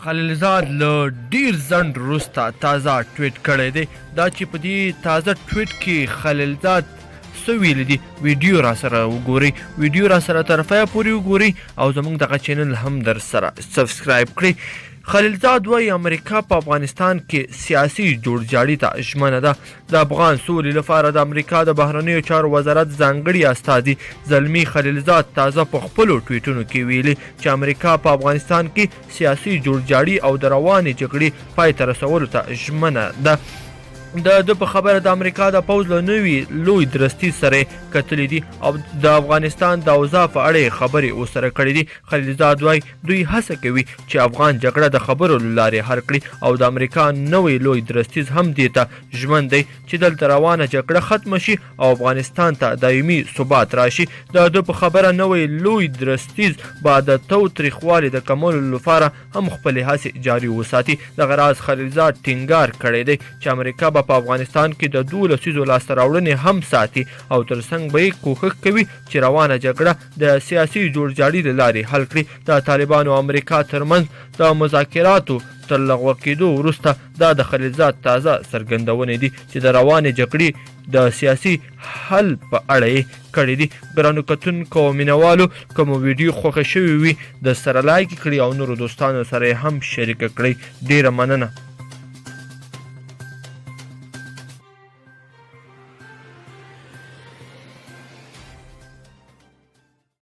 خلیلزاد له ډیر ځنډ وروسته تازه ټویټ کړی دی. دا چې په دې تازه ټویټ کې خلیلزاد څه ویلي دي ویډیو را سره وګورئ، ویډیو را سره تر پایه پورې وګورئ او زموږ دغه چینل هم در سره سبسکرایب کړئ. خلیلزاد وایي امریکا په افغانستان کې سیاسي جوړجاړي ته ژمنه ده. د افغان سولې لپاره د امریکا د بهرنیو چارو وزارت ځانګړي استازي زلمي خلیلزاد تازه په خپلو ټویټونو کې ویلي چې امریکا په افغانستان کې سیاسي جوړجاړي او د روانې جګړې پای ته رسولو ته ژمنه ده. د په خبره د امریکا د پوځ له نوي لوی درستي سره کتلي دي او د افغانستان د اوضاع په اړه خبرې ورسره کړې دي. خلیلزاد وایي دوی هڅه کوي چې افغان جګړه د خبرو له لارې حل کړي او د امریکا نوی لوی درستیز هم دې ته ژمن دی چې دلته روانه جګړه ختمه شي او افغانستان ته دایمي ثبات راشي. د په خبره نوی لوی درستیز به د تاوتریخوالي د کمولو لپاره هم خپلې هڅې جاري وساتي. دغه راز خلیلزاد ټینګار کړی دی چې امریکا په افغانستان کې د 12 لسیزو لاسته راوړنې هم ساتي او ترڅنګ به یې کوښښ کوي چې روانه جګړه د سیاسي جوړجاړي له لارې حل کړي. د طالبانو او امریکا ترمنځ د مذاکراتو تر لغوه کېدو وروسته دا د خلیلزاد تازه څرګندونې دي چې د روانې جګړې د سیاسي حل په اړه یې کړې دي. ګرانو کتونکو او مینوالو که مو ویډیو خوښه شوې وي د سره لایک کړئ او نورو دوستانو سره یې هم شریکه کړئ. ډیره مننه.